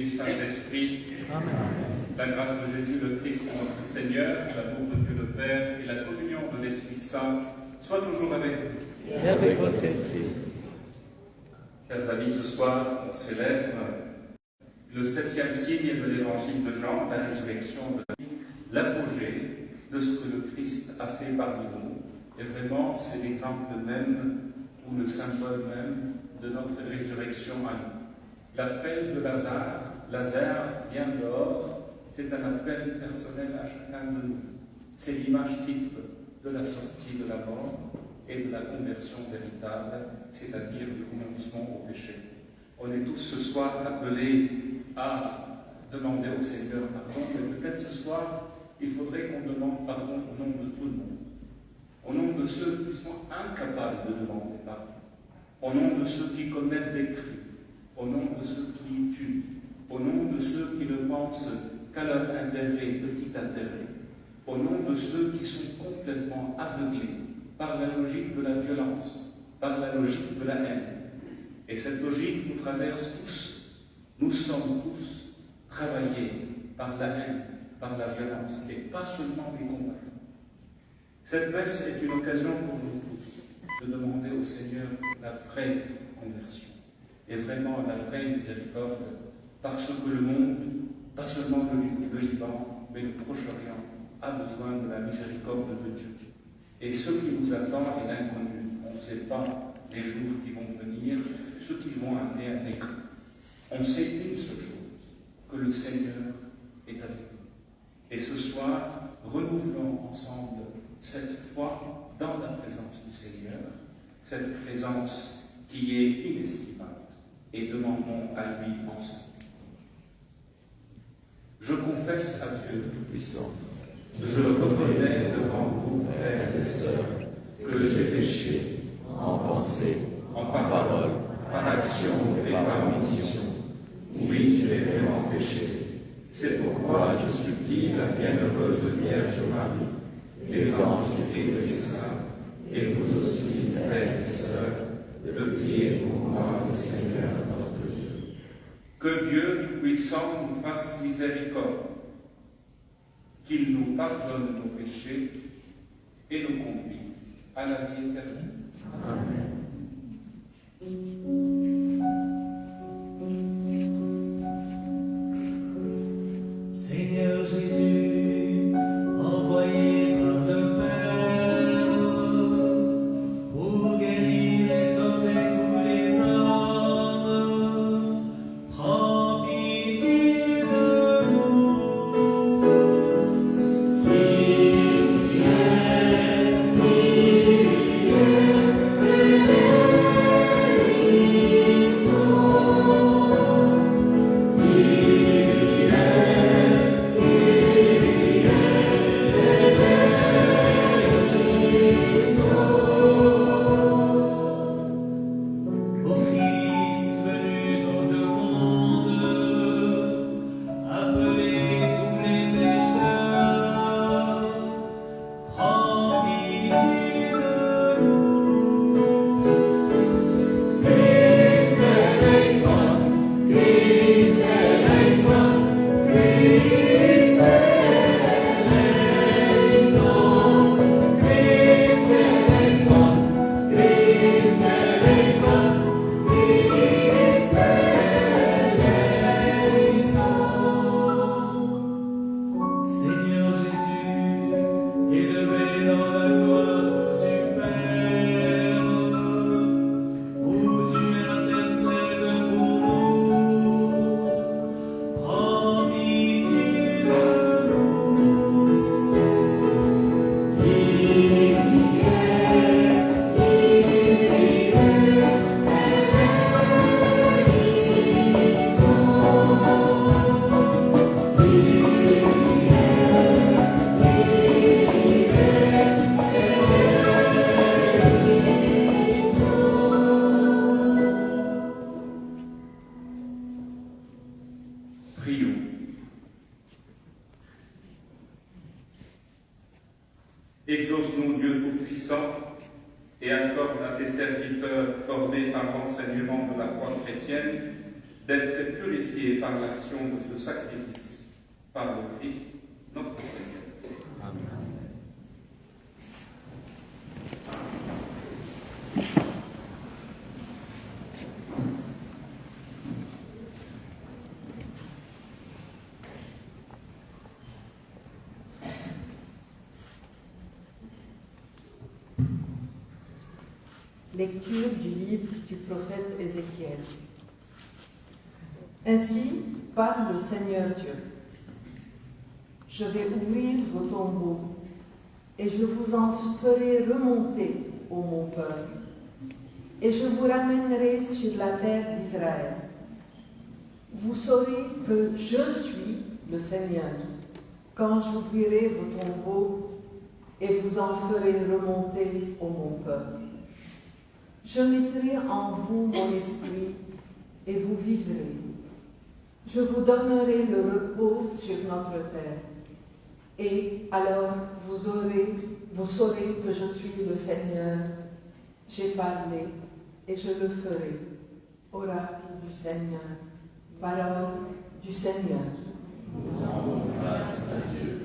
du Saint-Esprit. Amen. La grâce de Jésus le Christ, notre Seigneur, l'amour de Dieu le Père et la communion de l'Esprit Saint soient toujours avec vous. Et avec votre esprit. Chers amis, ce soir, on célèbre le 7e signe de l'Évangile de Jean, la résurrection de l'apogée de ce que le Christ a fait parmi nous. Et vraiment, c'est l'exemple même, ou le symbole même, de notre résurrection à nous. L'appel de Lazare, Lazare vient dehors, c'est un appel personnel à chacun de nous. C'est l'image type de la sortie de la mort et de la conversion véritable, c'est-à-dire du renoncement au péché. On est tous ce soir appelés à demander au Seigneur pardon, mais peut-être ce soir, il faudrait qu'on demande pardon au nom de tout le monde, au nom de ceux qui sont incapables de demander pardon, au nom de ceux qui commettent des crimes, au nom de ceux qui tuent, au nom de ceux qui ne pensent qu'à leur intérêt, petit intérêt, au nom de ceux qui sont complètement aveuglés par la logique de la violence, par la logique de la haine. Et cette logique nous traverse tous. Nous sommes tous travaillés par la haine, par la violence, et pas seulement les combattants. Cette messe est une occasion pour nous tous de demander au Seigneur la vraie conversion et vraiment la vraie miséricorde, parce que le monde, pas seulement le Liban, mais le Proche-Orient, a besoin de la miséricorde de Dieu. Et ce qui nous attend est l'inconnu. On ne sait pas les jours qui vont venir, ce qu'ils vont amener avec eux. On sait une seule chose, que le Seigneur est avec nous. Et ce soir, renouvelons ensemble cette foi dans la présence du Seigneur, cette présence qui est inestimable, et demandons à lui ensemble. Je confesse à Dieu Tout-Puissant, je reconnais devant vous, frères et sœurs, que j'ai péché en pensée, en parole, par action et par omission. Oui, j'ai vraiment péché. C'est pourquoi je supplie la bienheureuse Vierge Marie, les anges et les saints, et vous aussi, frères et sœurs, de prier pour moi, le Seigneur notre Dieu. Que Dieu Tout-Puissant nous fasse miséricorde, qu'il nous pardonne nos péchés et nous conduise à la vie éternelle. Amen. Seigneur Jésus, envoyé par le Père pour guérir et sauver tous les hommes, prends pitié de nous. Exauce-nous, Dieu Tout-Puissant, et accorde à tes serviteurs formés par l'enseignement de la foi chrétienne d'être purifiés par l'action de ce sacrifice, par le Christ, notre Seigneur. Amen. Lecture du livre du prophète Ézéchiel. Ainsi parle le Seigneur Dieu. Je vais ouvrir vos tombeaux et je vous en ferai remonter, ô mon peuple, et je vous ramènerai sur la terre d'Israël. Vous saurez que je suis le Seigneur quand j'ouvrirai vos tombeaux et vous en ferai remonter, ô mon peuple. Je mettrai en vous mon esprit et vous vivrez. Je vous donnerai le repos sur notre terre. Et alors vous saurez que je suis le Seigneur. J'ai parlé et je le ferai. Oracle du Seigneur. Parole du Seigneur. Grâce à Dieu.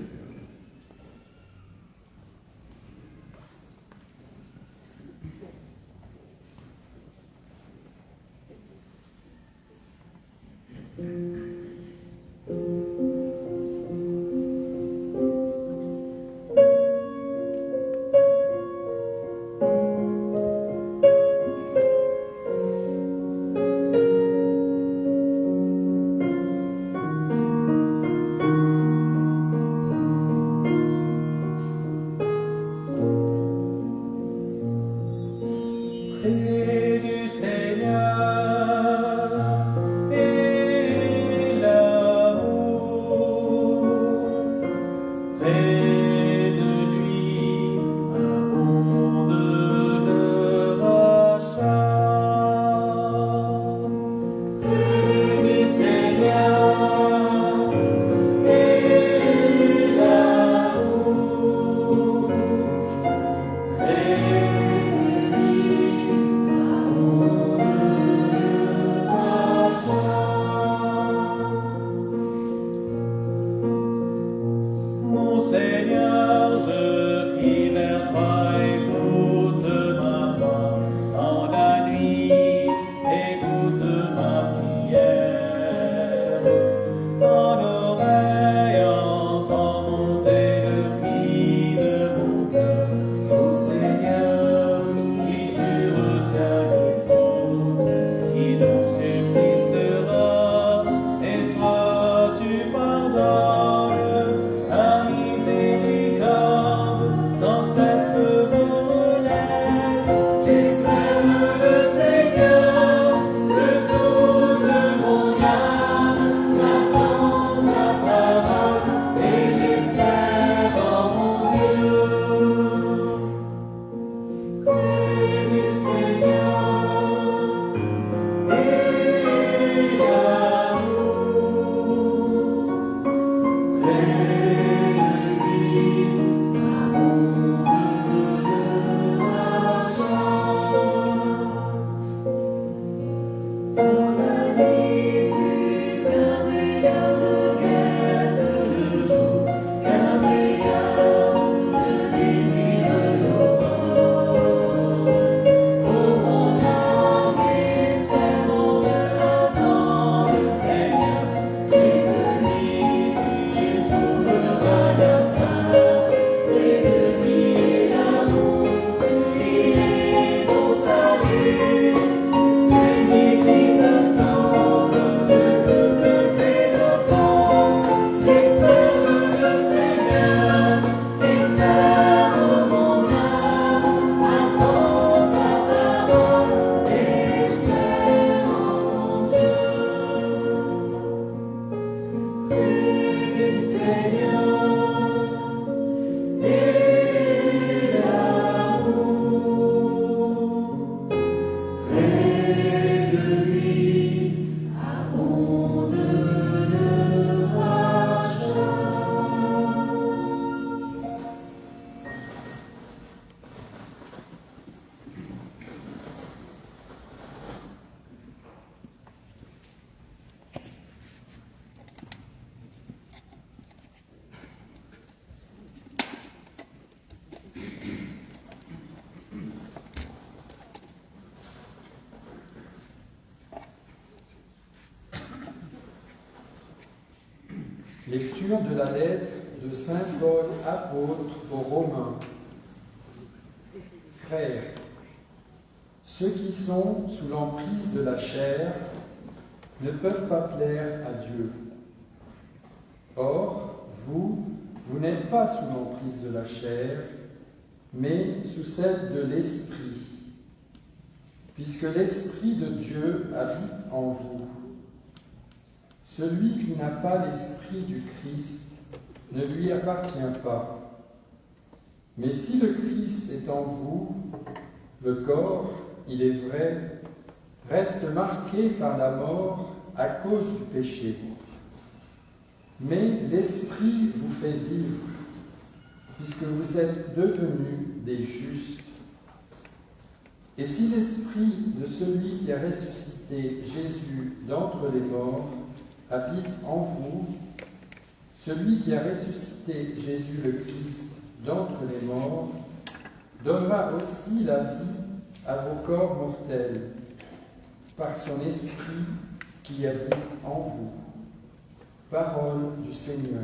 Lecture de la lettre de saint Paul apôtre aux Romains. Frères, ceux qui sont sous l'emprise de la chair ne peuvent pas plaire à Dieu. Or, vous n'êtes pas sous l'emprise de la chair, mais sous celle de l'Esprit, puisque l'Esprit de Dieu habite en vous. Celui qui n'a pas l'Esprit du Christ ne lui appartient pas. Mais si le Christ est en vous, le corps, il est vrai, reste marqué par la mort à cause du péché. Mais l'Esprit vous fait vivre, puisque vous êtes devenus des justes. Et si l'Esprit de celui qui a ressuscité Jésus d'entre les morts habite en vous, celui qui a ressuscité Jésus le Christ d'entre les morts donnera aussi la vie à vos corps mortels par son Esprit qui habite en vous. Parole du Seigneur.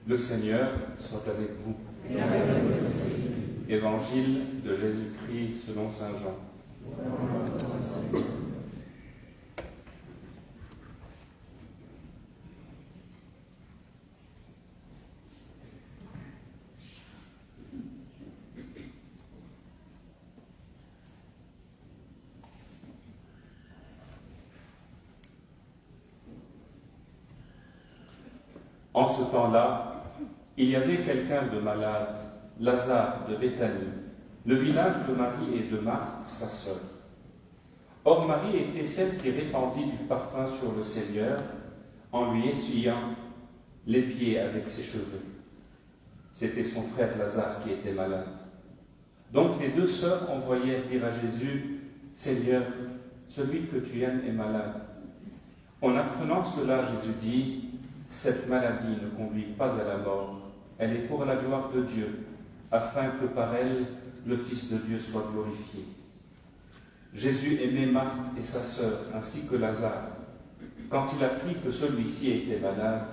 Le Seigneur soit avec vous. Évangile de Jésus-Christ selon saint Jean. En ce temps-là, il y avait quelqu'un de malade, Lazare de Béthanie, le village de Marie et de Marthe, sa sœur. Or Marie était celle qui répandit du parfum sur le Seigneur en lui essuyant les pieds avec ses cheveux. C'était son frère Lazare qui était malade. Donc les deux sœurs envoyèrent dire à Jésus, « Seigneur, celui que tu aimes est malade. » En apprenant cela, Jésus dit, « Cette maladie ne conduit pas à la mort, elle est pour la gloire de Dieu, afin que par elle, le Fils de Dieu soit glorifié. » Jésus aimait Marthe et sa sœur, ainsi que Lazare. Quand il apprit que celui-ci était malade,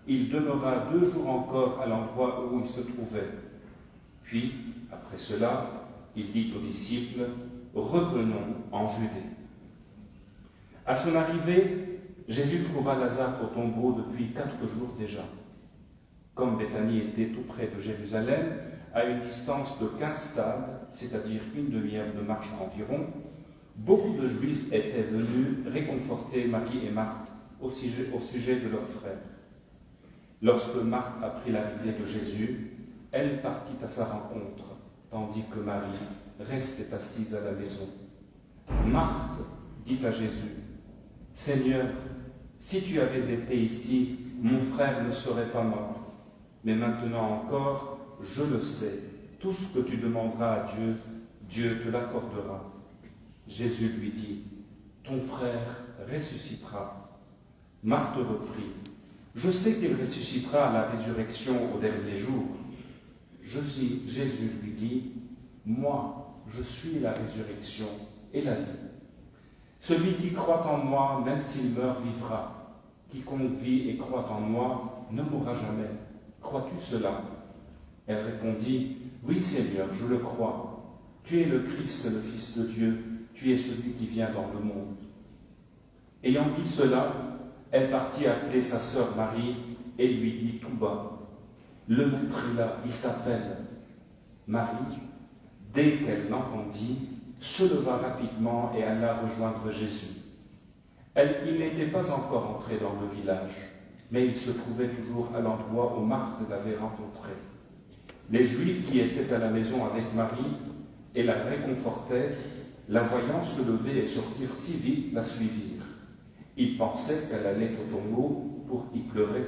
il demeura 2 jours encore à l'endroit où il se trouvait. Puis, après cela, il dit aux disciples, « Revenons en Judée. » À son arrivée, Jésus trouva Lazare au tombeau depuis 4 jours déjà. Comme Béthanie était tout près de Jérusalem, à une distance de 15 stades, c'est-à-dire une demi-heure de marche environ, beaucoup de Juifs étaient venus réconforter Marie et Marthe au sujet de leur frère. Lorsque Marthe apprit l'arrivée de Jésus, elle partit à sa rencontre, tandis que Marie restait assise à la maison. Marthe dit à Jésus, « Seigneur, si tu avais été ici, mon frère ne serait pas mort. Mais maintenant encore, je le sais, tout ce que tu demanderas à Dieu, Dieu te l'accordera. » Jésus lui dit, « Ton frère ressuscitera. » Marthe reprit, « Je sais qu'il ressuscitera à la résurrection au dernier jour. » Jésus lui dit, « Moi, je suis la résurrection et la vie. Celui qui croit en moi, même s'il meurt, vivra. Quiconque vit et croit en moi ne mourra jamais. crois-tu cela ?» Elle répondit, « Oui, Seigneur, je le crois. Tu es le Christ, le Fils de Dieu. Tu es celui qui vient dans le monde. » Ayant dit cela, elle partit appeler sa sœur Marie et lui dit tout bas, « Le Maître est là, il t'appelle. » Marie, dès qu'elle l'entendit, se leva rapidement et alla rejoindre Jésus. Il n'était pas encore entré dans le village, mais il se trouvait toujours à l'endroit où Marthe l'avait rencontré. Les Juifs qui étaient à la maison avec Marie et la réconfortaient, la voyant se lever et sortir si vite, la suivirent. Ils pensaient qu'elle allait au tombeau pour y pleurer.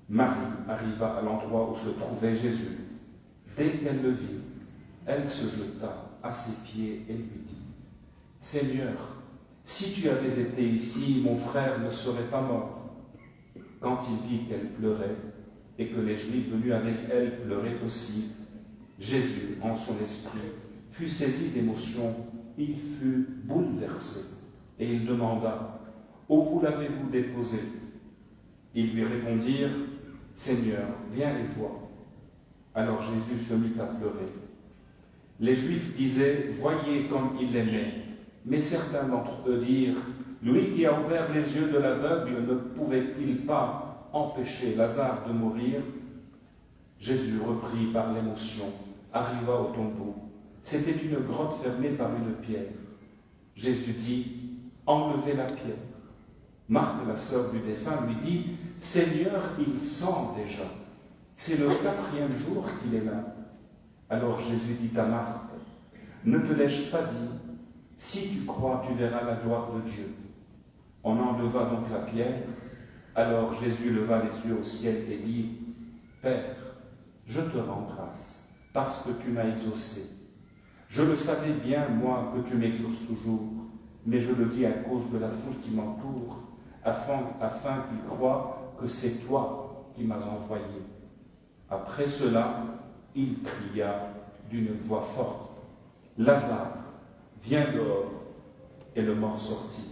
Marie arriva à l'endroit où se trouvait Jésus. Dès qu'elle le vit, elle se jeta à ses pieds et lui dit, « Seigneur, si tu avais été ici, mon frère ne serait pas mort. » Quand il vit qu'elle pleurait et que les Juifs venus avec elle pleuraient aussi, Jésus, en son esprit, fut saisi d'émotion, il fut bouleversé et il demanda, « Où vous l'avez-vous déposé ?» Ils lui répondirent, « Seigneur, viens et vois. » Alors Jésus se mit à pleurer. Les Juifs disaient, « Voyez comme il l'aimait. » Mais certains d'entre eux dirent, « Lui qui a ouvert les yeux de l'aveugle ne pouvait-il pas empêcher Lazare de mourir ?» Jésus, repris par l'émotion, arriva au tombeau. C'était une grotte fermée par une pierre. Jésus dit, « Enlevez la pierre. » Marthe, la sœur du défunt, lui dit, « Seigneur, il sent déjà. C'est le 4e jour qu'il est là. » Alors Jésus dit à Marthe, « Ne te l'ai-je pas dit? Si tu crois, tu verras la gloire de Dieu. » On enleva donc la pierre. Alors Jésus leva les yeux au ciel et dit, « Père, je te rends grâce, parce que tu m'as exaucé. Je le savais bien, moi, que tu m'exauces toujours, mais je le dis à cause de la foule qui m'entoure, afin qu'ils croient que c'est toi qui m'as envoyé. » Après cela, il cria d'une voix forte, « Lazare, viens dehors !» Et le mort sortit,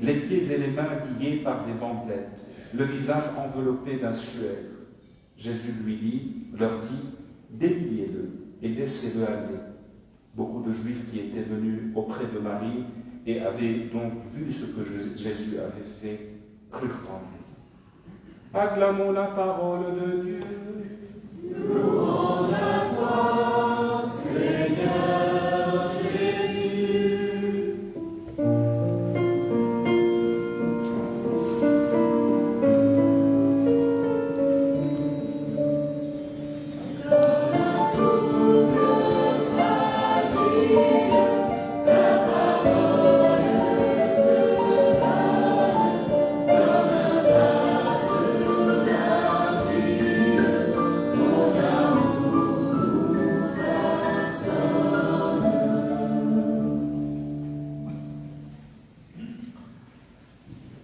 les pieds et les mains liés par des bandelettes, le visage enveloppé d'un suaire. Jésus leur dit, « Déliez-le et laissez-le aller. » Beaucoup de Juifs qui étaient venus auprès de Marie et avaient donc vu ce que Jésus avait fait, crurent en lui. Acclamons la parole de Dieu. Louange à toi, Seigneur Jésus.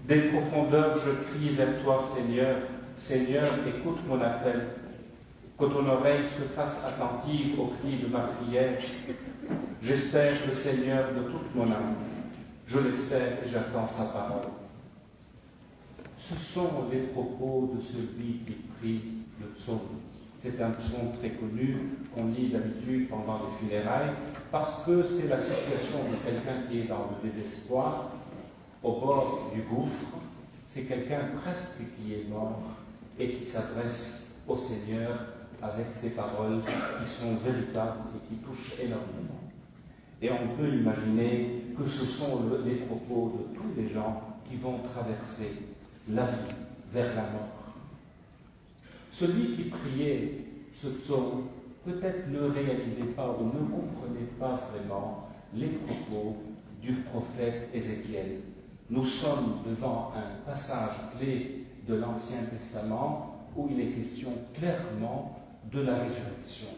Des profondeurs, je crie vers toi, Seigneur. Seigneur, écoute mon appel. Que ton oreille se fasse attentive au cri de ma prière. J'espère le Seigneur de toute mon âme. Je l'espère et j'attends sa parole. Ce sont les propos de celui qui prie le psaume. C'est un psaume très connu qu'on lit d'habitude pendant les funérailles parce que c'est la situation de quelqu'un qui est dans le désespoir, au bord du gouffre. C'est quelqu'un presque qui est mort et qui s'adresse au Seigneur avec ces paroles qui sont véritables et qui touchent énormément. Et on peut imaginer que ce sont les propos de tous les gens qui vont traverser la vie vers la mort. Celui qui priait ce psaume peut-être ne réalisait pas ou ne comprenait pas vraiment les propos du prophète Ézéchiel. Nous sommes devant un passage clé de l'Ancien Testament où il est question clairement de la résurrection.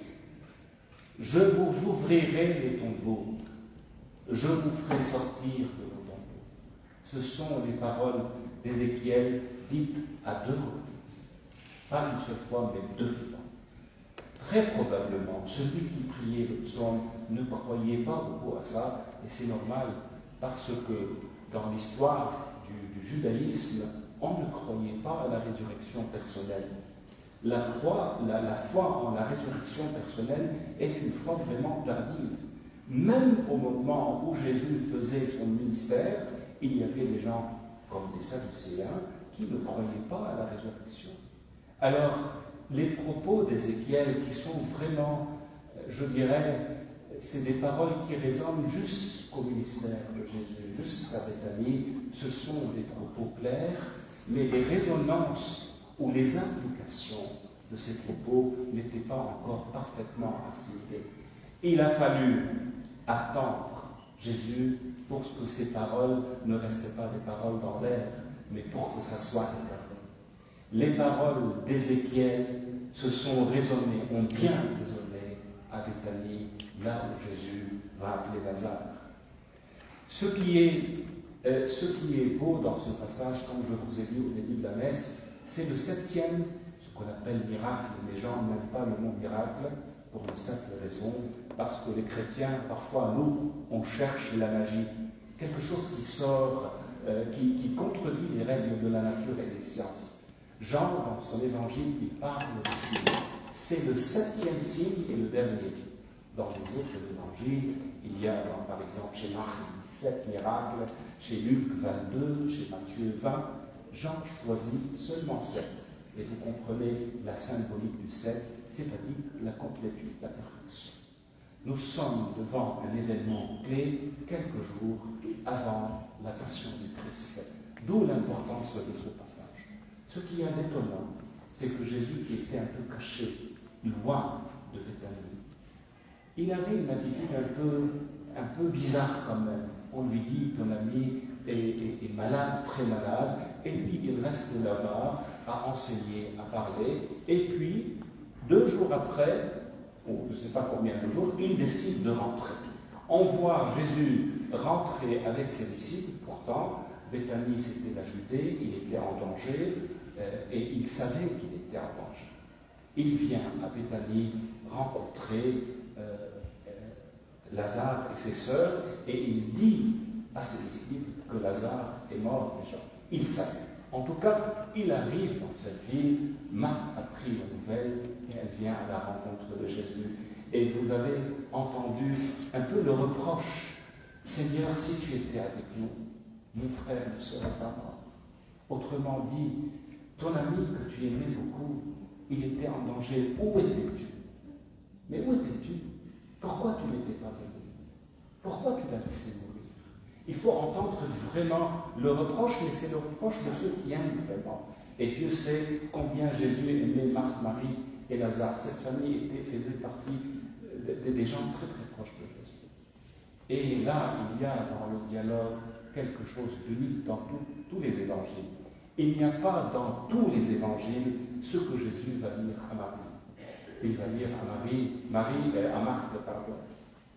Je vous ouvrirai les tombeaux, je vous ferai sortir de vos tombeaux. Ce sont les paroles d'Ézéchiel dites à 2 reprises. Pas une seule fois, mais 2 fois. Très probablement, celui qui priait le psaume ne croyait pas beaucoup à ça, et c'est normal, parce que dans l'histoire du judaïsme, on ne croyait pas à la résurrection personnelle. La foi en la résurrection personnelle est une foi vraiment tardive. Même au moment où Jésus faisait son ministère, il y avait des gens comme des Sadducéens qui ne croyaient pas à la résurrection. Alors, les propos d'Ézéchiel qui sont vraiment, je dirais, c'est des paroles qui résonnent jusqu'au ministère de Jésus, jusqu'à Béthanie. Ce sont des propos clairs, mais les résonances ou les implications de ces propos n'étaient pas encore parfaitement assimilées. Il a fallu attendre Jésus pour que ces paroles ne restaient pas des paroles dans l'air, mais pour que ça soit incarné. Les paroles d'Ézéchiel se sont résonnées, ont bien résonné à Béthanie, là où Jésus va appeler Lazare. Ce qui est beau dans ce passage, comme je vous ai dit au début de la messe, c'est le 7e, ce qu'on appelle miracle. Les gens n'aiment pas le mot miracle pour une simple raison, parce que les chrétiens, parfois, nous, on cherche la magie, quelque chose qui sort, qui contredit les règles de la nature et des sciences. Jean, dans son évangile, il parle de signe. C'est le 7e signe et le dernier. Dans les autres évangiles, il y a, par exemple, chez Marc, 17 miracles, chez Luc, 22, chez Matthieu, 20. Jean choisit seulement 7. Et vous comprenez la symbolique du 7, c'est-à-dire la complétude, la perfection. Nous sommes devant un événement clé quelques jours avant la passion du Christ. D'où l'importance de ce passage. Ce qui est étonnant, c'est que Jésus, qui était un peu caché, loin de Béthanie, il avait une attitude un peu bizarre quand même. On lui dit, ton ami est malade, très malade, et puis il reste là-bas à enseigner, à parler, et puis, 2 jours après, ou je ne sais pas combien de jours, il décide de rentrer. On voit Jésus rentrer avec ses disciples, pourtant, Béthanie c'était la Judée, il était en danger, et il savait qu'il était en danger. Il vient à Béthanie rencontrer Lazare et ses sœurs, et il dit à ses disciples que Lazare est mort déjà. Il savait. En tout cas, il arrive dans cette ville, Marthe a pris la nouvelle, et elle vient à la rencontre de Jésus. Et vous avez entendu un peu le reproche, Seigneur, si tu étais avec nous, mon frère ne serait pas mort. Autrement dit, ton ami que tu aimais beaucoup, il était en danger. Où étais-tu? Mais où étais-tu? Pourquoi tu n'étais pas avec lui? Pourquoi tu l'as laissé mourir? Il faut entendre vraiment le reproche, mais c'est le reproche de ceux qui aiment vraiment. Et Dieu sait combien Jésus aimait Marthe, Marie et Lazare. Cette famille faisait partie des gens très très proches de Jésus. Et là, il y a dans le dialogue quelque chose d'unique dans tous les évangiles. Il n'y a pas dans tous les évangiles ce que Jésus va dire à Marie. Il va dire à Marthe,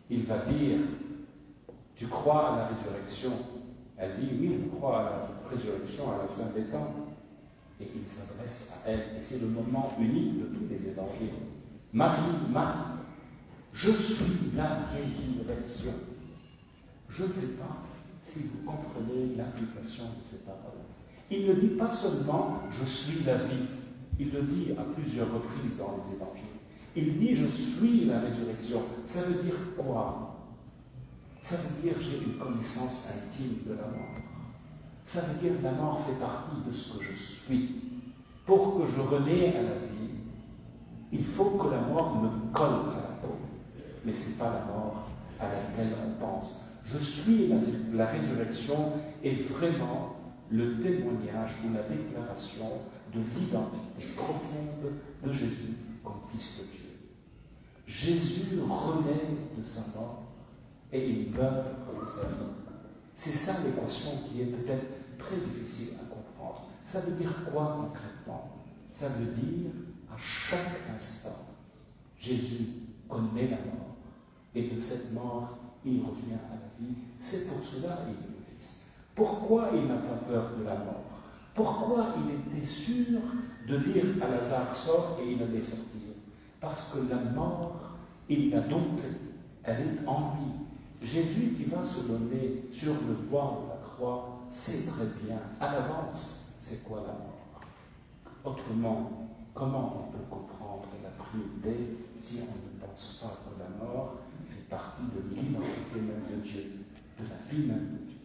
il va dire, tu crois à la résurrection? Elle dit, oui, je crois à la résurrection à la fin des temps. Et il s'adresse à elle, et c'est le moment unique de tous les évangiles. Marie, Marthe, je suis la résurrection. Je ne sais pas si vous comprenez l'implication de ces paroles. Il ne dit pas seulement « je suis la vie », il le dit à plusieurs reprises dans les évangiles. Il dit « je suis la résurrection ». Ça veut dire quoi? Ça veut dire j'ai une connaissance intime de la mort. Ça veut dire la mort fait partie de ce que je suis. Pour que je renais à la vie, il faut que la mort me colle à la peau. Mais ce n'est pas la mort à laquelle on pense. Je suis la résurrection est vraiment le témoignage ou la déclaration de l'identité profonde de Jésus comme Fils de Dieu. Jésus renaît de sa mort et il meurt de sa vie. C'est ça l'équation qui est peut-être très difficile à comprendre. Ça veut dire quoi concrètement? Ça veut dire à chaque instant, Jésus connaît la mort et de cette mort, il revient à la vie. C'est pour cela qu'il est le Fils. Pourquoi il n'a pas peur de la mort? Pourquoi il était sûr de dire à Lazare, sors et il allait sortir? Parce que la mort, il l'a domptée. Elle est en lui. Jésus qui va se donner sur le bois de la croix sait très bien, à l'avance, c'est quoi la mort. Autrement, comment on peut comprendre la Trinité si on ne pense pas que la mort fait partie de l'identité même de Dieu, de la vie même de Dieu?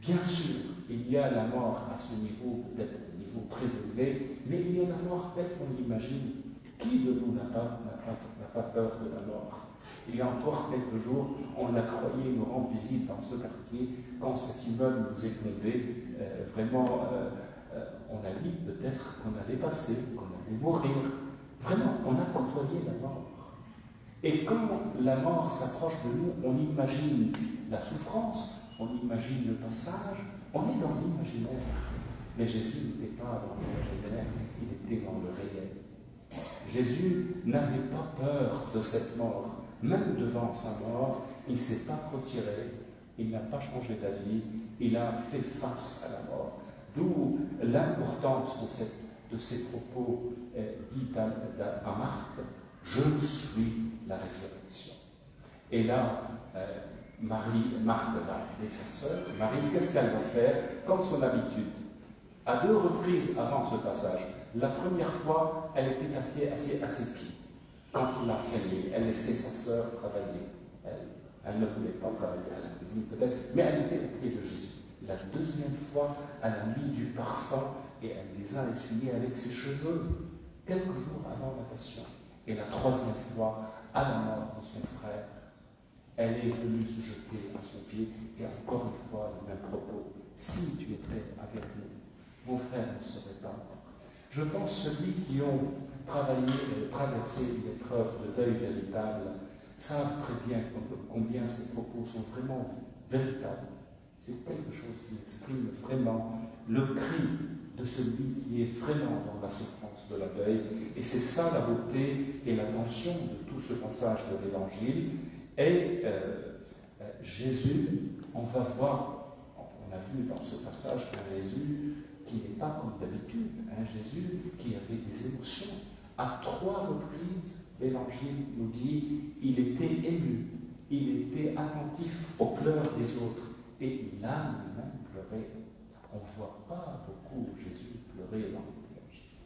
Bien sûr, il y a la mort à ce niveau, peut-être un niveau très élevé, mais il y a la mort telle qu'on l'imagine. Qui de nous n'a pas peur de la mort? Il y a encore quelques jours, on a croyé nous rendre visite dans ce quartier quand cet immeuble nous est tombé. On a dit peut-être qu'on allait passer, qu'on allait mourir. Vraiment, on a côtoyé la mort. Et quand la mort s'approche de nous, on imagine la souffrance, on imagine le passage, on est dans l'imaginaire. Mais Jésus n'était pas dans l'imaginaire, il était dans le réel. Jésus n'avait pas peur de cette mort. Même devant sa mort, il ne s'est pas retiré, il n'a pas changé d'avis, il a fait face à la mort. D'où l'importance de ces propos dits à Marthe, « Je suis la résurrection ». Et là, Marthe va appeler sa sœur. Marie, qu'est-ce qu'elle va faire? Comme son habitude. À 2 reprises avant ce passage. La première fois, elle était assise à ses pieds. Quand il a enseigné, elle laissait sa sœur travailler. Elle ne voulait pas travailler à la cuisine peut-être, mais elle était au pied de Jésus. La deuxième fois, elle a mis du parfum et elle les a essuyés avec ses cheveux, quelques jours avant la passion. Et la troisième fois, à la mort de son frère, elle est venue se jeter à son pied, et encore une fois, le même propos. Si tu étais avec nous, mon frère ne serait pas mort. Je pense ceux qui ont traversé une épreuve de deuil véritable savent très bien combien ces propos sont vraiment véritables. C'est quelque chose qui exprime vraiment le cri de celui qui est vraiment dans la souffrance de la deuil. Et c'est ça la beauté et la tension de tout ce passage de l'Évangile. Et Jésus, on va voir, on a vu dans ce passage un Jésus qui n'est pas comme d'habitude, un Jésus qui avait des émotions. À 3 reprises, l'Évangile nous dit, il était ému, il était attentif aux pleurs des autres, et il a lui-même pleuré. On ne voit pas beaucoup Jésus pleurer dans l'Évangile.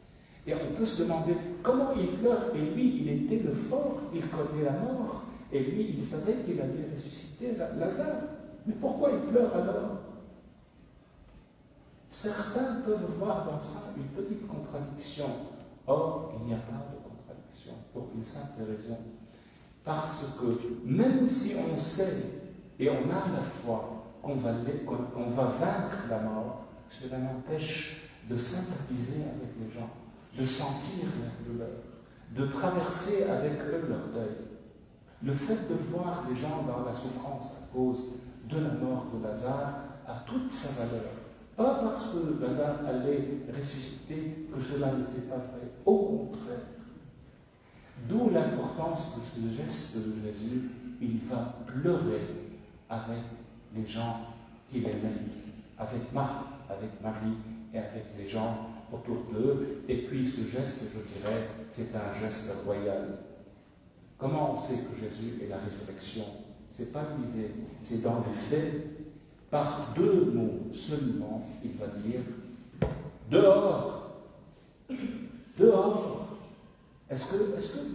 Et on peut se demander comment il pleure, et lui, il était le fort, il connaît la mort, et lui, il savait qu'il allait ressusciter Lazare. Mais pourquoi il pleure alors? Certains peuvent voir dans ça une petite contradiction. Or, il n'y a pas de contradiction, pour une simple raison. Parce que même si on sait et on a la foi qu'on va vaincre la mort, cela n'empêche de sympathiser avec les gens, de sentir leur douleur, de traverser avec eux leur deuil. Le fait de voir les gens dans la souffrance à cause de la mort de Lazare a toute sa valeur. Pas parce que Lazare allait ressusciter que cela n'était pas vrai. Au contraire. D'où l'importance de ce geste de Jésus. Il va pleurer avec les gens qu'il aimait, avec Marthe, avec Marie et avec les gens autour d'eux. Et puis ce geste, je dirais, c'est un geste royal. Comment on sait que Jésus est la résurrection? Ce n'est pas une idée, c'est dans les faits. Par 2 mots seulement, il va dire « dehors ». Dehors. Est-ce que,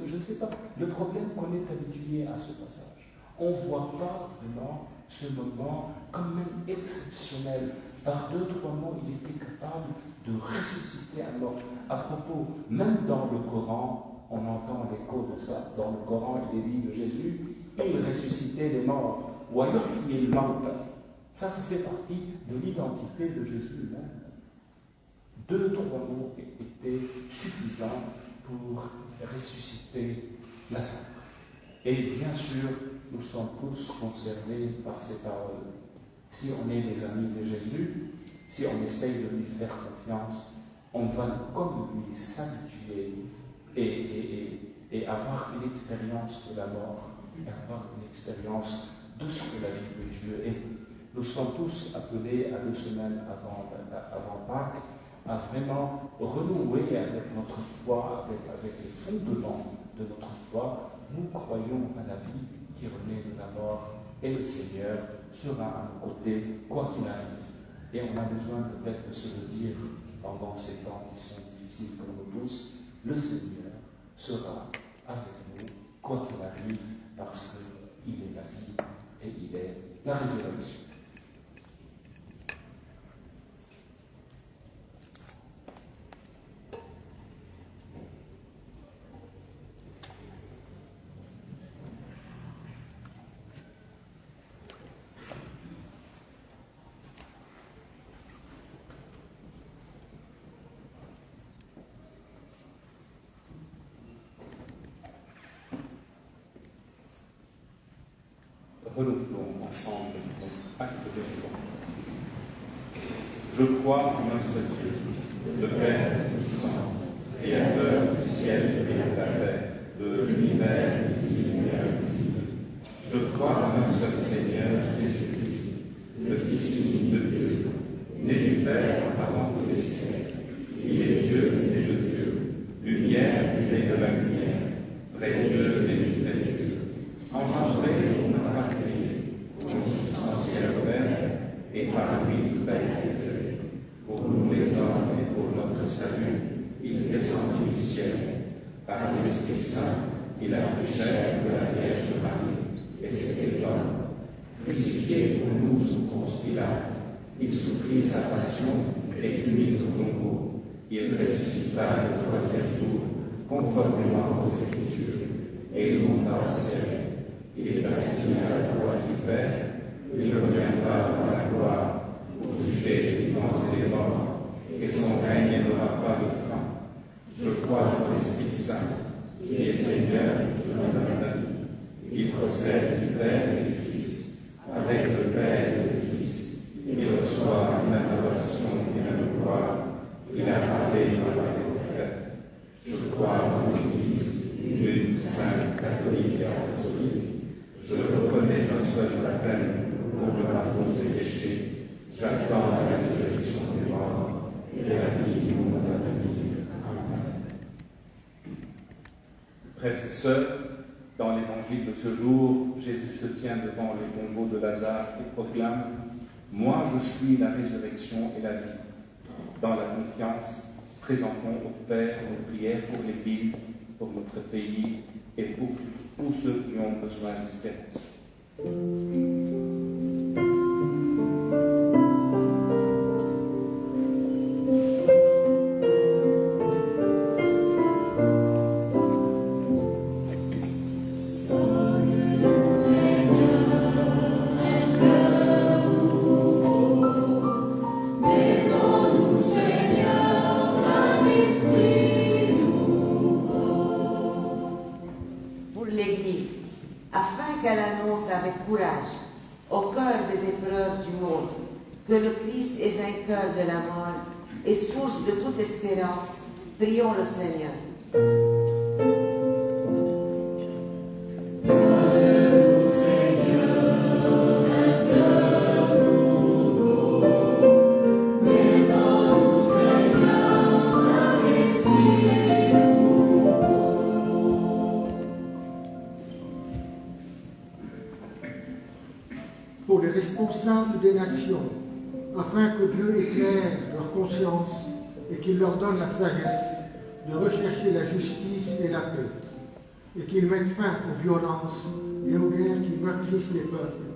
je ne sais pas, le problème qu'on est habitué à ce passage, on ne voit pas vraiment ce moment comme même exceptionnel. Par 2-3 mots, il était capable de ressusciter un mort. À propos, même dans le Coran, on entend l'écho de ça. Dans le Coran, il est dit de Jésus, il ressuscitait les morts. Il mauta. Ça fait partie de l'identité de Jésus lui-même. 2-3 mots étaient suffisants pour ressusciter Lazare. Et bien sûr, nous sommes tous concernés par ces paroles. Si on est des amis de Jésus, si on essaye de lui faire confiance, on va comme lui s'habituer et avoir une expérience de la mort, et avoir une expérience de ce que la vie de Dieu est. Nous sommes tous appelés à 2 semaines avant Pâques à vraiment renouer avec notre foi, avec les fondements de notre foi. Nous croyons à la vie qui renaît de la mort et le Seigneur sera à nos côtés, quoi qu'il arrive. Et on a besoin peut-être de se le dire pendant ces temps qui sont difficiles pour nous tous, le Seigneur sera avec nous, quoi qu'il arrive, parce qu'il est la vie et il est la résurrection. Renouvelons ensemble notre acte de foi. Je crois en un seul Dieu, le Père Tout-Puissant, Créateur du ciel et de la terre, de l'univers visible et invisible. Je crois en un seul Seigneur, Jésus-Christ, le Fils unique de Dieu, né du Père avant tous les siècles. Il est Dieu et de Dieu, lumière et de la lumière, vrai Dieu et du vrai Dieu, engendré et non pas créé, consubstantiel au Père, et par lui tout a été fait. Pour nous les hommes et pour notre salut, il descendit du ciel. Par l'Esprit Saint, il a pris chair de la Vierge Marie, et c'était homme. Crucifié pour nous sous Ponce Pilate, il souffrit sa passion et fut mis au tombeau. Il ressuscita le troisième jour, conformément aux Écritures, et il monta au ciel. Il est assis à la droite du Père, il reviendra dans la gloire pour juger les vivants et les morts, et son règne n'aura pas de fin. Je crois en l'Esprit Saint, qui est Seigneur et qui donne la vie, il procède du Père et du Fils, avec le Père et le Fils, il reçoit une adoration et une gloire, il a parlé par les prophètes. Je crois en l'Église, une sainte, catholique et apostolique. Je reconnais un seul baptême pour le pardon des péchés. J'attends la résurrection des morts et la vie du monde à venir. Amen. Frères et sœurs, dans l'évangile de ce jour, Jésus se tient devant le tombeau de Lazare et proclame « Moi je suis la résurrection et la vie ». Dans la confiance, présentons au Père nos prières pour l'Église, pour notre pays et pour tous ceux qui ont besoin d'espérance. Que le Christ est vainqueur de la mort et source de toute espérance, prions le Seigneur. Pour les responsables des nations, afin que Dieu éclaire leur conscience et qu'il leur donne la sagesse de rechercher la justice et la paix, et qu'il mette fin aux violences et aux guerres qui meurtrissent les peuples,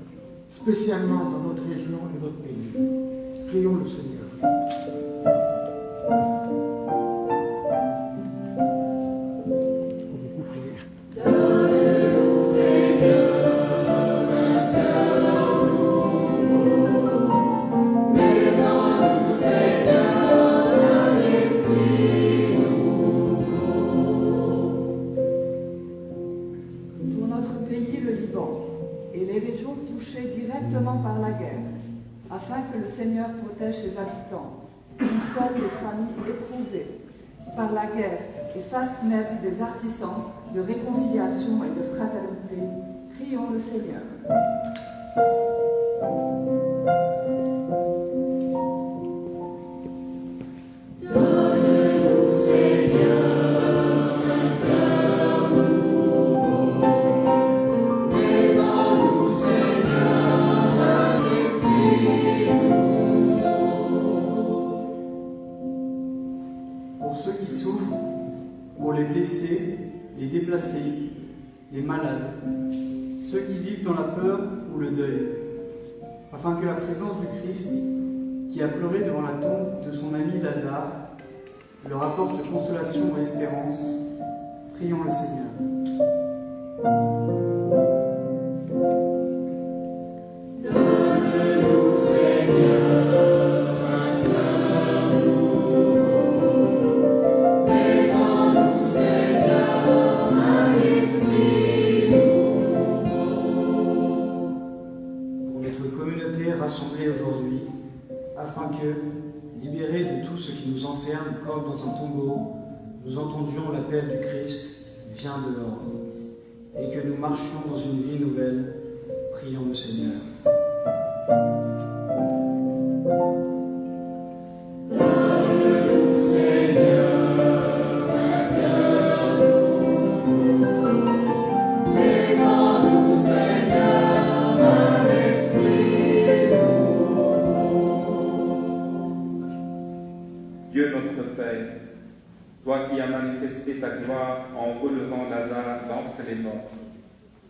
spécialement dans notre région et notre pays. Prions le Seigneur. Afin que le Seigneur protège ses habitants, console les familles éprouvées par la guerre et fasse naître des artisans de réconciliation et de fraternité, prions le Seigneur. les déplacés, les malades, ceux qui vivent dans la peur ou le deuil, afin que la présence du Christ, qui a pleuré devant la tombe de son ami Lazare, leur apporte consolation et espérance. Prions le Seigneur. Rassemblés aujourd'hui, afin que, libérés de tout ce qui nous enferme comme dans un tombeau, nous entendions l'appel du Christ, viens dehors, et que nous marchions dans une vie nouvelle. Prions le Seigneur. Dieu notre Père, toi qui as manifesté ta gloire en relevant Lazare d'entre les morts,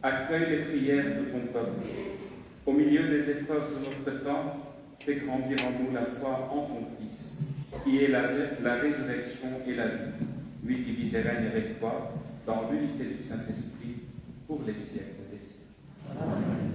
accueille les prières de ton peuple. Au milieu des épreuves de notre temps, fais grandir en nous la foi en ton Fils, qui est la résurrection et la vie, lui qui vit et règne avec toi, dans l'unité du Saint-Esprit, pour les siècles des siècles. Amen.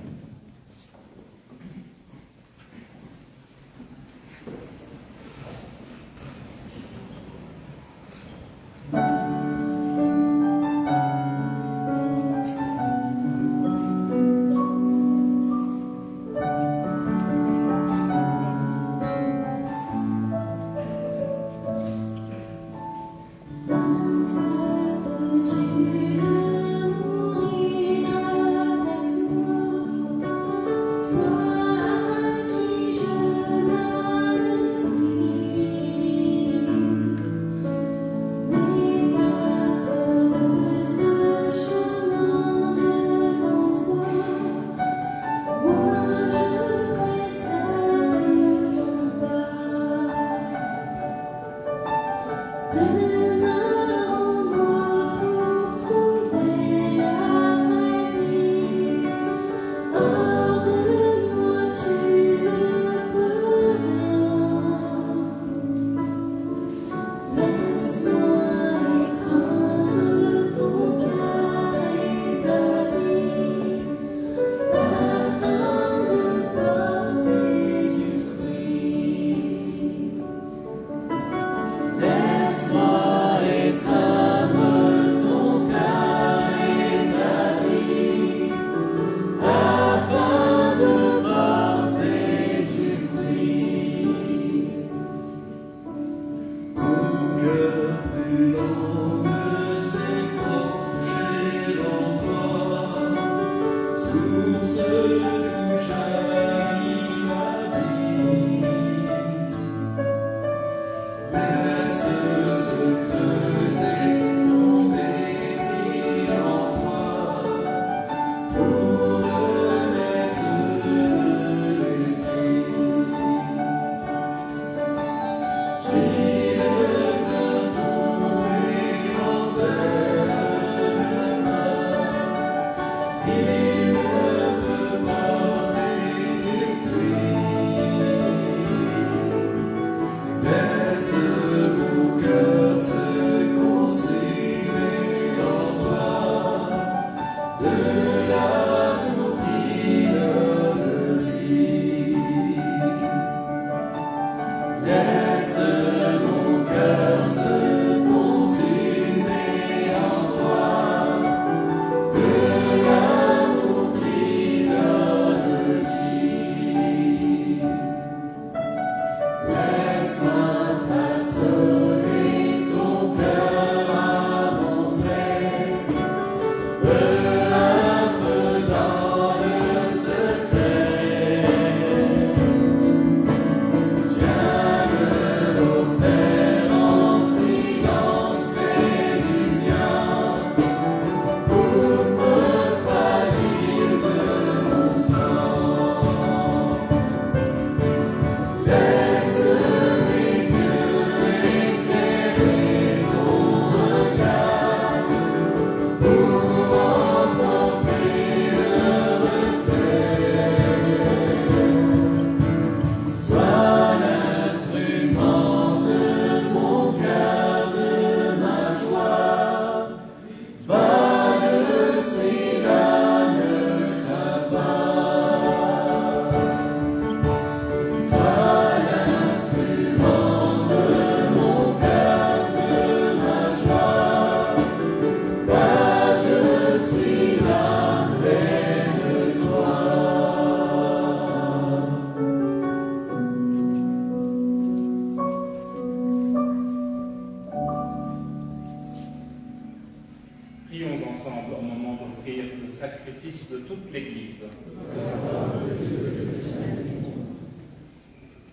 Prions ensemble au moment d'offrir le sacrifice de toute l'Église.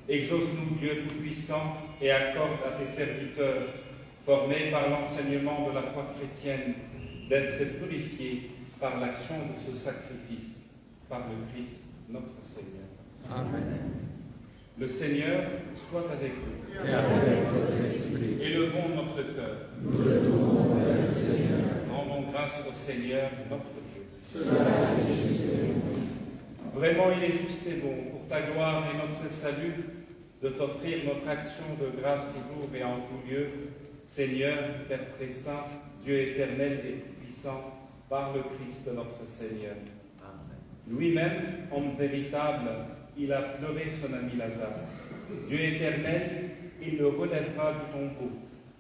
Exauce-nous, Dieu Tout-Puissant, et accorde à tes serviteurs, formés par l'enseignement de la foi chrétienne, d'être purifiés par l'action de ce sacrifice, par le Christ notre Seigneur. Amen. Le Seigneur soit avec vous. Et avec votre esprit. Élevons notre cœur. Nous le devons vers le Seigneur. Rendons grâce au Seigneur notre Dieu. Cela est juste et bon. Vraiment, il est juste et bon, pour ta gloire et notre salut, de t'offrir notre action de grâce toujours et en tout lieu, Seigneur, Père très saint, Dieu éternel et tout-puissant, par le Christ notre Seigneur. Amen. Lui-même, homme véritable, il a pleuré son ami Lazare. Dieu éternel, il le relèvera du tombeau.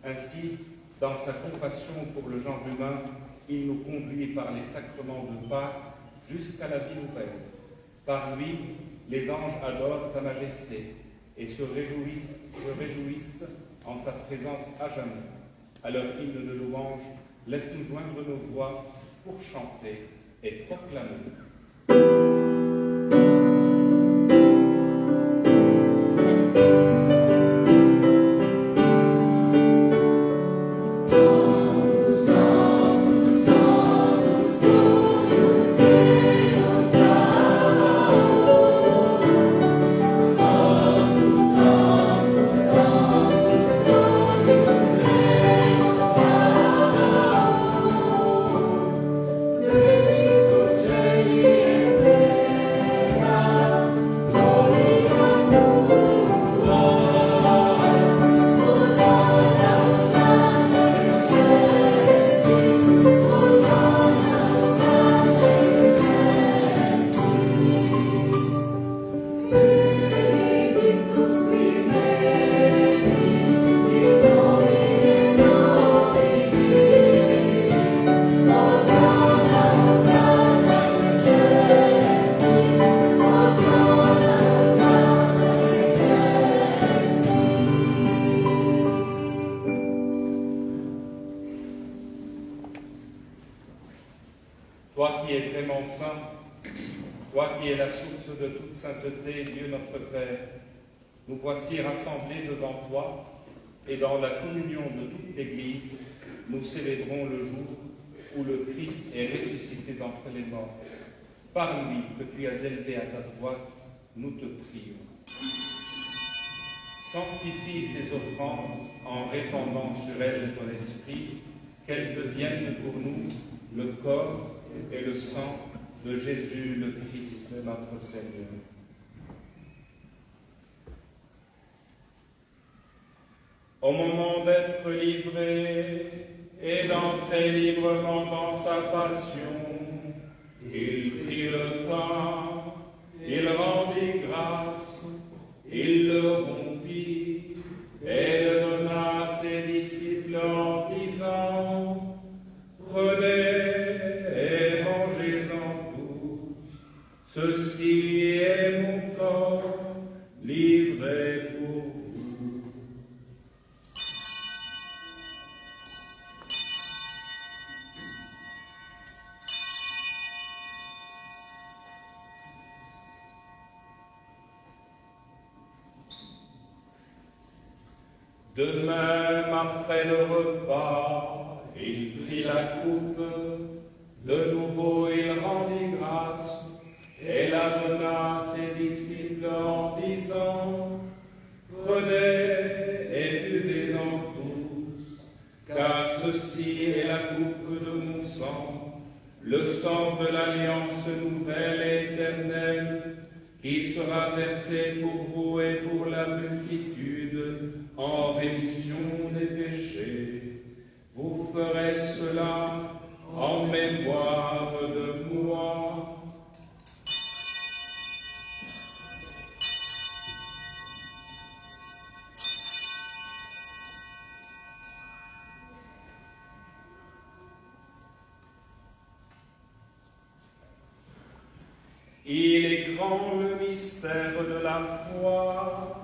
Ainsi, dans sa compassion pour le genre humain, il nous conduit par les sacrements de Pâques jusqu'à la vie nouvelle. Par lui, les anges adorent ta majesté et se réjouissent en ta présence à jamais. À leur hymne de louange, laisse-nous joindre nos voix pour chanter et proclamer. Toi qui es vraiment saint, toi qui es la source de toute sainteté, Dieu notre Père, nous voici rassemblés devant toi, et dans la communion de toute l'Église, nous célébrons le jour où le Christ est ressuscité d'entre les morts. Par lui que tu as élevé à ta droite, nous te prions. Sanctifie ces offrandes en répandant sur elles ton esprit, qu'elles deviennent pour nous le corps et le sang de Jésus le Christ, notre Seigneur. Au moment d'être livré et d'entrer librement dans sa passion, il prit le pain, il rendit grâce, il le rompit et le donna à ses disciples en disant: Prenez et mangez-en tous, ceci est mon corps livré pour vous. De même, après le repas, il prit la coupe, de nouveau il rendit grâce, et la donna à ses disciples en disant: Prenez et buvez-en tous, car ceci est la coupe de mon sang, le sang de l'alliance nouvelle et éternelle, qui sera versé pour vous et pour la multitude en rémission des péchés. Vous ferez cela en mémoire de moi. Il est grand le mystère de la foi.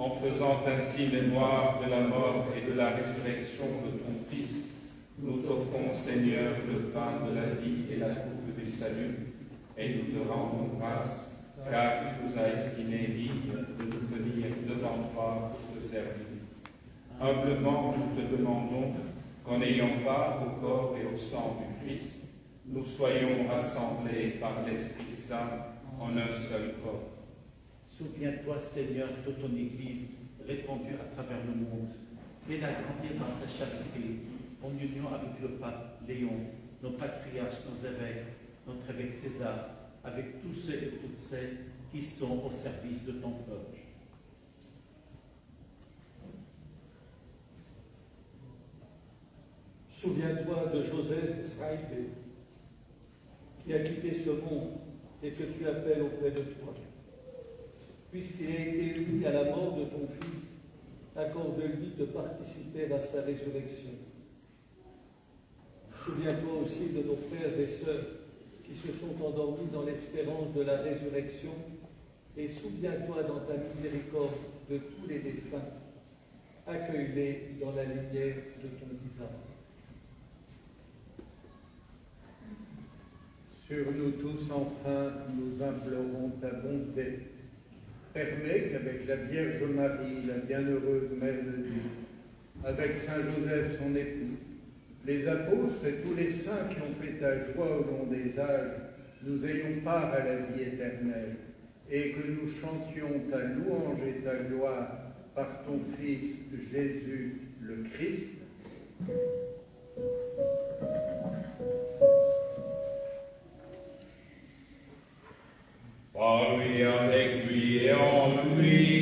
en faisant ainsi mémoire de la mort et de la résurrection de ton Fils, nous t'offrons, Seigneur, le pain de la vie et la coupe du salut, et nous te rendons grâce, car tu nous as estimés dignes de nous tenir devant toi pour te servir. Humblement, nous te demandons qu'en ayant part au corps et au sang du Christ, nous soyons rassemblés par l'Esprit Saint en un seul corps. Souviens-toi, Seigneur, de ton Église répandue à travers le monde. Fais-la grandir dans ta charité, en union avec le pape Léon, nos patriarches, nos évêques, notre évêque César, avec tous ceux et toutes celles qui sont au service de ton peuple. Souviens-toi de Joseph Sraïbé, qui a quitté ce monde et que tu appelles auprès de toi. Puisqu'il a été uni à la mort de ton Fils, accorde-lui de participer à sa résurrection. Souviens-toi aussi de nos frères et sœurs qui se sont endormis dans l'espérance de la résurrection, et souviens-toi dans ta miséricorde de tous les défunts. Accueille-les dans la lumière de ton visage. Sur nous tous, enfin, nous implorons ta bonté. Permets qu'avec la Vierge Marie, la bienheureuse Mère de Dieu, avec Saint Joseph, son époux, les apôtres et tous les saints qui ont fait ta joie au long des âges, nous ayons part à la vie éternelle, et que nous chantions ta louange et ta gloire par ton Fils Jésus le Christ. Par lui, avec lui et en lui.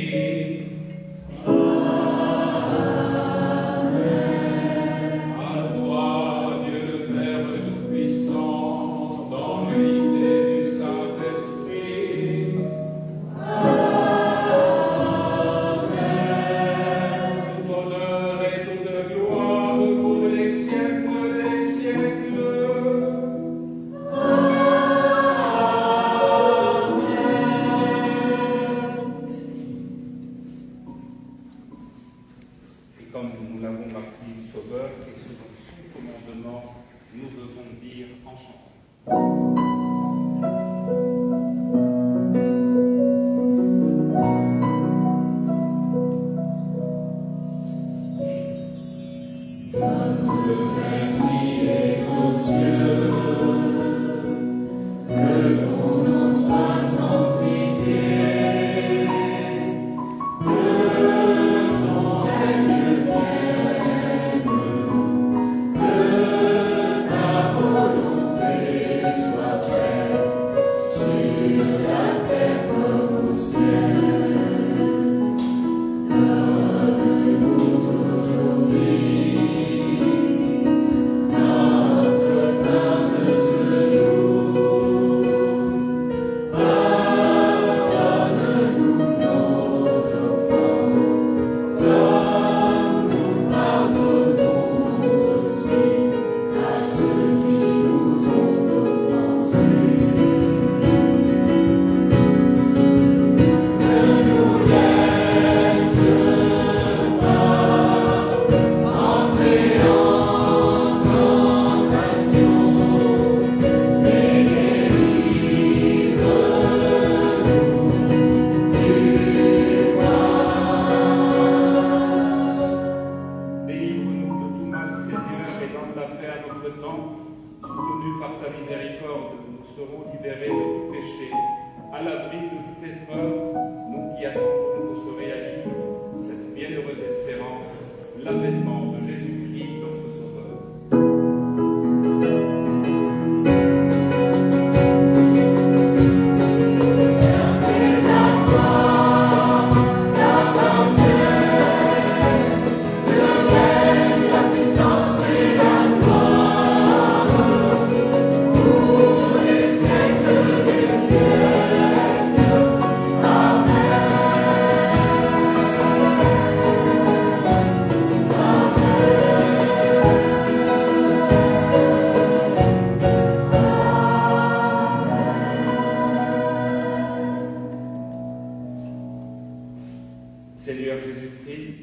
Seigneur Jésus-Christ,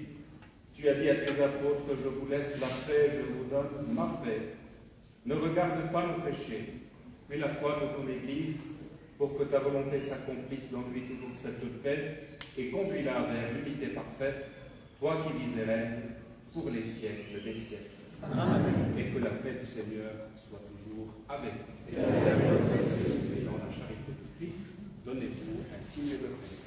tu as dit à tes apôtres, je vous laisse la paix, je vous donne ma paix. Ne regarde pas nos péchés, mais la foi de ton Église, pour que ta volonté s'accomplisse dans lui toujours cette paix, et conduis-la vers l'unité parfaite, toi qui vis et règnes pour les siècles des siècles. Amen. Et que la paix du Seigneur soit toujours avec vous. Et dans la charité de Christ, donnez-vous un signe de paix.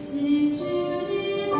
Si tu dis ton frère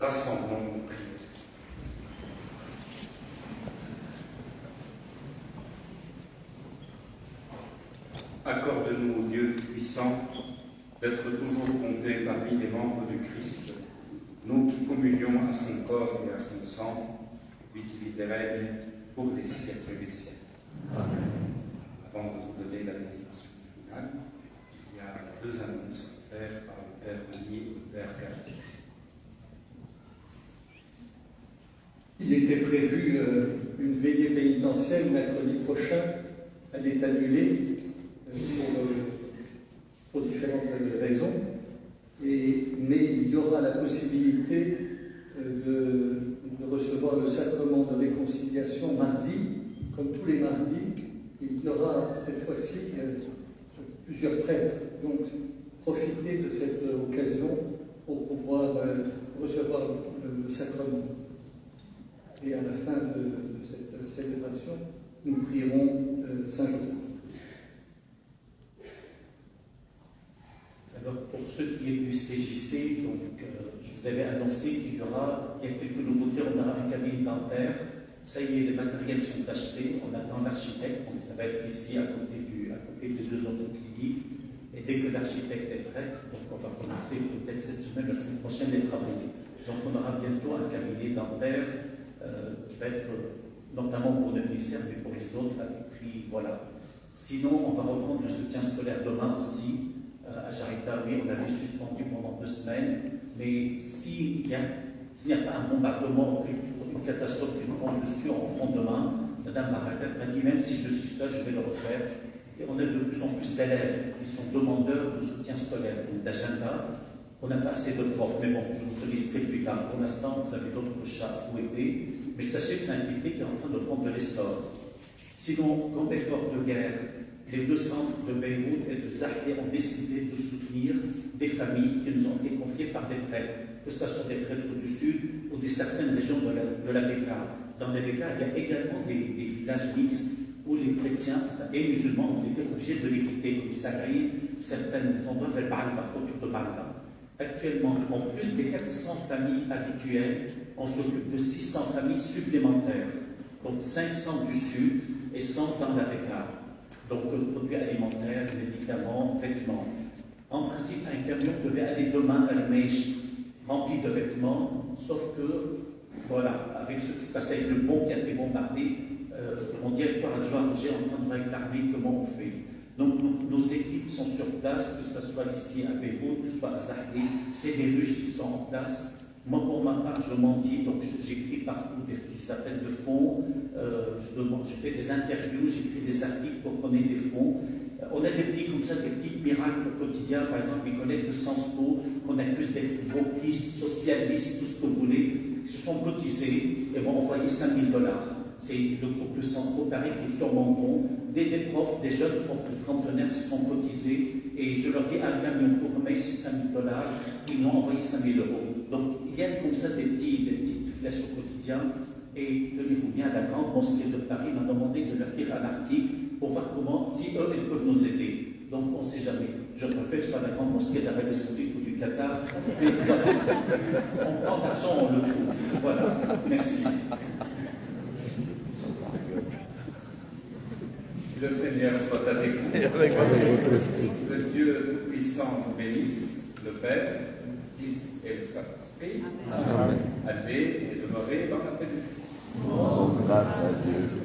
Rassemblons-nous. Accorde-nous, Dieu Tout-Puissant, d'être toujours comptés parmi les membres du Christ, nous qui communions à son corps et à son sang, lui qui vit et règne pour les siècles des siècles. Amen. Avant de vous donner la bénédiction finale, il y a deux annonces à faire par le Père Meunier et le Père Gallagher. Il était prévu une veillée pénitentielle mercredi prochain. Elle est annulée pour différentes raisons. Mais il y aura la possibilité de recevoir le sacrement de réconciliation mardi, comme tous les mardis. Il y aura cette fois-ci plusieurs prêtres. Donc profitez de cette occasion pour pouvoir recevoir le sacrement. Et à la fin de cette célébration, nous prierons Saint Joseph. Alors, pour ceux qui est du CJC, donc, je vous avais annoncé qu'il y a quelques nouveautés. On aura un cabinet dentaire. Ça y est, les matériels sont achetés. On attend l'architecte. Donc, ça va être ici, à côté des deux autres cliniques. Et dès que l'architecte est prêt, donc on va commencer peut-être cette semaine, la semaine prochaine, les travaux. Donc, on aura bientôt un cabinet dentaire qui va être notamment pour le ministère, mais pour les autres, à des prix, voilà. Sinon, on va reprendre le soutien scolaire demain aussi. À Jarita, oui, on avait suspendu pendant 2 semaines, mais s'il n'y a pas un bombardement, une catastrophe qui nous tombe dessus, on reprend demain. Madame Barakat m'a dit, même si je suis seul, je vais le refaire. Et on a de plus en plus d'élèves qui sont demandeurs de soutien scolaire, donc d'agenda. On n'a pas assez de profs, mais bon, je vous solliciterai plus tard. Pour l'instant, vous avez d'autres chats à fouetter. Mais sachez que c'est un activité qui est en train de prendre de l'essor. Sinon, comme effort de guerre, les deux centres de Beyrouth et de Zahir ont décidé de soutenir des familles qui nous ont été confiées par des prêtres, que ce soit des prêtres du Sud ou de certaines régions de la Bekaa. Dans les Bekaa, il y a également des villages mixtes où les chrétiens et musulmans ont été obligés de les quitter, comme Saraï, certains endroits vers Balba, autour de Balba. Actuellement, en plus des 400 familles habituelles, on s'occupe de 600 familles supplémentaires, donc 500 du Sud et 100 dans la Bekaa. Donc, produits alimentaires, médicaments, vêtements. En principe, un camion devait aller demain à la Mèche, rempli de vêtements, sauf que, voilà, avec ce qui se passe avec le pont qui a été bombardé, mon directeur adjoint, j'ai en train de voir avec l'armée comment on fait. Donc, nos équipes sont sur place, que ce soit ici à Beyrouth, que ce soit à Zahir, c'est des ruches qui sont en place. Moi, pour ma part, je mendie, donc j'écris partout des appels de fonds, je fais des interviews, j'écris des articles pour qu'on ait des fonds. On a des petits comme ça, des petits miracles au quotidien. Par exemple, les collègues de Sciences Po, qu'on accuse d'être wokistes, socialistes, tout ce que vous voulez, qui se sont cotisés et vont envoyer $5 000. C'est le groupe de Sciences Po Paris qui est sur mon compte. Des profs, des jeunes profs de trentenaires se sont cotisés et je leur dis un camion pour remettre $5 000, ils m'ont envoyé $5 000. Donc il y a comme ça des petites flèches au quotidien. Et tenez-vous bien, la grande mosquée de Paris m'a demandé de leur écrire un article pour voir comment, si eux, ils peuvent nous aider. Donc on ne sait jamais. Je préfère que ce soit la grande mosquée d'Arabie Saoudite ou du Qatar. Mais voilà, on prend l'argent, on le trouve. Voilà, merci. Le Seigneur soit avec vous. Le Dieu Tout-Puissant vous bénisse, le Père, le Fils et le Saint-Esprit. Allez et demeurez dans la paix du Christ. Oh, grâce à Dieu.